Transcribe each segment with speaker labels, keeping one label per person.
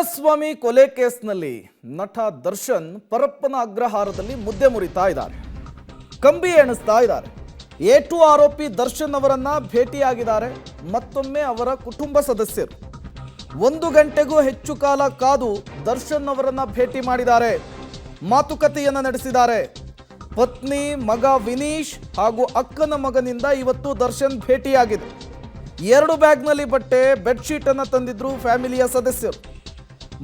Speaker 1: ಕುಮಾರಸ್ವಾಮಿ ಕೊಲೆ ಕೇಸ್ನಲ್ಲಿ ನಟ ದರ್ಶನ್ ಪರಪ್ಪನ ಅಗ್ರಹಾರದಲ್ಲಿ ಮುದ್ದೆ ಮುರಿತಾ ಇದ್ದಾರೆ, ಕಂಬಿ ಎಣಿಸ್ತಾ ಇದ್ದಾರೆ. A2 ಆರೋಪಿ ದರ್ಶನ್ ಅವರನ್ನ ಭೇಟಿಯಾಗಿದ್ದಾರೆ. ಮತ್ತೊಮ್ಮೆ ಅವರ ಕುಟುಂಬ ಸದಸ್ಯರು 1 ಗಂಟೆಗೂ ಹೆಚ್ಚು ಕಾಲ ಕಾದು ದರ್ಶನ್ ಅವರನ್ನ ಭೇಟಿ ಮಾಡಿದ್ದಾರೆ, ಮಾತುಕತೆಯನ್ನು ನಡೆಸಿದ್ದಾರೆ. ಪತ್ನಿ, ಮಗ ವಿನೀಶ್ ಹಾಗೂ ಅಕ್ಕನ ಮಗನಿಂದ ಇವತ್ತು ದರ್ಶನ್ ಭೇಟಿಯಾಗಿದೆ. 2 ಬ್ಯಾಗ್ನಲ್ಲಿ ಬಟ್ಟೆ, ಬೆಡ್ಶೀಟ್ ಅನ್ನು ತಂದಿದ್ರು ಫ್ಯಾಮಿಲಿಯ ಸದಸ್ಯರು.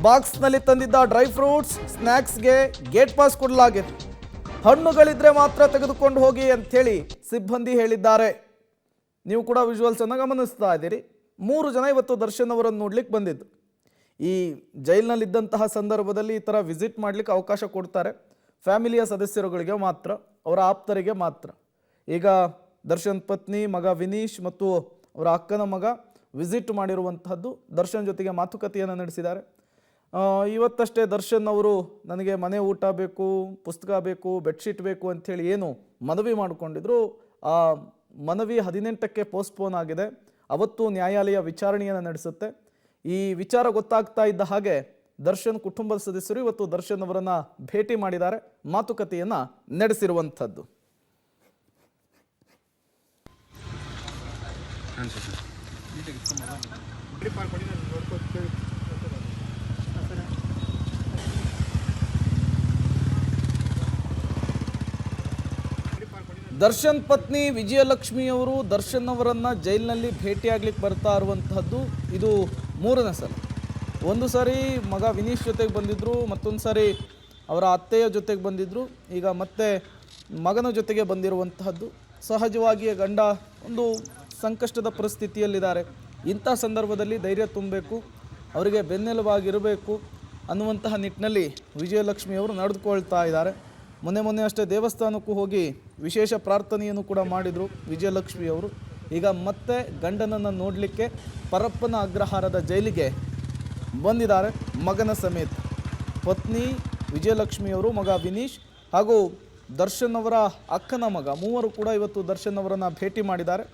Speaker 1: ಬಾಕ್ಸ್ನಲ್ಲಿ ತಂದಿದ್ದ ಡ್ರೈ ಫ್ರೂಟ್ಸ್, ಸ್ನ್ಯಾಕ್ಸ್ಗೆ ಗೇಟ್ ಪಾಸ್ ಕೊಡಲಾಗಿದೆ. ಹಣ್ಣುಗಳಿದ್ರೆ ಮಾತ್ರ ತೆಗೆದುಕೊಂಡು ಹೋಗಿ ಅಂಥೇಳಿ ಸಿಬ್ಬಂದಿ ಹೇಳಿದ್ದಾರೆ. ನೀವು ಕೂಡ ವಿಜುವಲ್ಸ್ ಅನ್ನು ಗಮನಿಸ್ತಾ ಇದ್ದೀರಿ. 3 ಜನ ಇವತ್ತು ದರ್ಶನ್ ಅವರನ್ನು ನೋಡ್ಲಿಕ್ಕೆ ಬಂದಿದ್ದು. ಈ ಜೈಲಿನಲ್ಲಿದ್ದಂತಹ ಸಂದರ್ಭದಲ್ಲಿ ಈ ಥರ ವಿಸಿಟ್ ಮಾಡಲಿಕ್ಕೆ ಅವಕಾಶ ಕೊಡ್ತಾರೆ ಫ್ಯಾಮಿಲಿಯ ಸದಸ್ಯರುಗಳಿಗೆ ಮಾತ್ರ, ಅವರ ಆಪ್ತರಿಗೆ ಮಾತ್ರ. ಈಗ ದರ್ಶನ್ ಪತ್ನಿ, ಮಗ ವಿನೀಶ್ ಮತ್ತು ಅವರ ಅಕ್ಕನ ಮಗ ವಿಸಿಟ್ ಮಾಡಿರುವಂತಹದ್ದು. ದರ್ಶನ್ ಜೊತೆಗೆ ಮಾತುಕತೆಯನ್ನು ನಡೆಸಿದ್ದಾರೆ. ಇವತ್ತಷ್ಟೇ ದರ್ಶನ್ ಅವರು ನನಗೆ ಮನೆ ಊಟ ಬೇಕು, ಪುಸ್ತಕ ಬೇಕು, ಬೆಡ್ಶೀಟ್ ಬೇಕು ಅಂಥೇಳಿ ಏನು ಮನವಿ ಮಾಡಿಕೊಂಡಿದ್ರು, ಆ ಮನವಿ 18ಕ್ಕೆ ಪೋಸ್ಟ್ಪೋನ್ ಆಗಿದೆ. ಅವತ್ತು ನ್ಯಾಯಾಲಯ ವಿಚಾರಣೆಯನ್ನು ನಡೆಸುತ್ತೆ. ಈ ವಿಚಾರ ಗೊತ್ತಾಗ್ತಾ ಇದ್ದ ಹಾಗೆ ದರ್ಶನ್ ಕುಟುಂಬದ ಸದಸ್ಯರು ಇವತ್ತು ದರ್ಶನ್ ಅವರನ್ನು ಭೇಟಿ ಮಾಡಿದ್ದಾರೆ, ಮಾತುಕತೆಯನ್ನು ನಡೆಸಿರುವಂಥದ್ದು. ದರ್ಶನ್ ಪತ್ನಿ ವಿಜಯಲಕ್ಷ್ಮಿ ಅವರು ದರ್ಶನ್ ಅವರನ್ನು ಜೈಲಿನಲ್ಲಿ ಭೇಟಿಯಾಗ್ಲಿಕ್ಕೆ ಬರ್ತಾ ಇರುವಂತಹದ್ದು ಇದು 3ನೇ ಸಲ. ಒಂದು ಸಾರಿ ಮಗ ವಿನೀಶ್ ಜೊತೆಗೆ ಬಂದಿದ್ದರು, ಮತ್ತೊಂದು ಸಾರಿ ಅವರ ಅತ್ತೆಯ ಜೊತೆಗೆ ಬಂದಿದ್ದರು, ಈಗ ಮತ್ತೆ ಮಗನ ಜೊತೆಗೆ ಬಂದಿರುವಂತಹದ್ದು. ಸಹಜವಾಗಿಯೇ ಗಂಡ ಒಂದು ಸಂಕಷ್ಟದ ಪರಿಸ್ಥಿತಿಯಲ್ಲಿದ್ದಾರೆ. ಇಂಥ ಸಂದರ್ಭದಲ್ಲಿ ಧೈರ್ಯ ತುಂಬಬೇಕು, ಅವರಿಗೆ ಬೆನ್ನೆಲುಬಾಗಿರಬೇಕು ಅನ್ನುವಂತಹ ನಿಟ್ಟಿನಲ್ಲಿ ವಿಜಯಲಕ್ಷ್ಮಿ ಅವರು ನಡೆದುಕೊಳ್ತಾ ಇದ್ದಾರೆ. ಮೊನ್ನೆ ಅಷ್ಟೇ ದೇವಸ್ಥಾನಕ್ಕೂ ಹೋಗಿ ವಿಶೇಷ ಪ್ರಾರ್ಥನೆಯನ್ನು ಕೂಡ ಮಾಡಿದರು ವಿಜಯಲಕ್ಷ್ಮಿ ಅವರು. ಈಗ ಮತ್ತೆ ಗಂಡನನ್ನು ನೋಡಲಿಕ್ಕೆ ಪರಪ್ಪನ ಅಗ್ರಹಾರದ ಜೈಲಿಗೆ ಬಂದಿದ್ದಾರೆ ಮಗನ ಸಮೇತ. ಪತ್ನಿ ವಿಜಯಲಕ್ಷ್ಮಿ ಅವರು, ಮಗ ವಿನೀಶ್ ಹಾಗೂ ದರ್ಶನ್ ಅವರ ಅಕ್ಕನ ಮಗ, 3 ಕೂಡ ಇವತ್ತು ದರ್ಶನ್ ಅವರನ್ನು ಭೇಟಿ ಮಾಡಿದ್ದಾರೆ.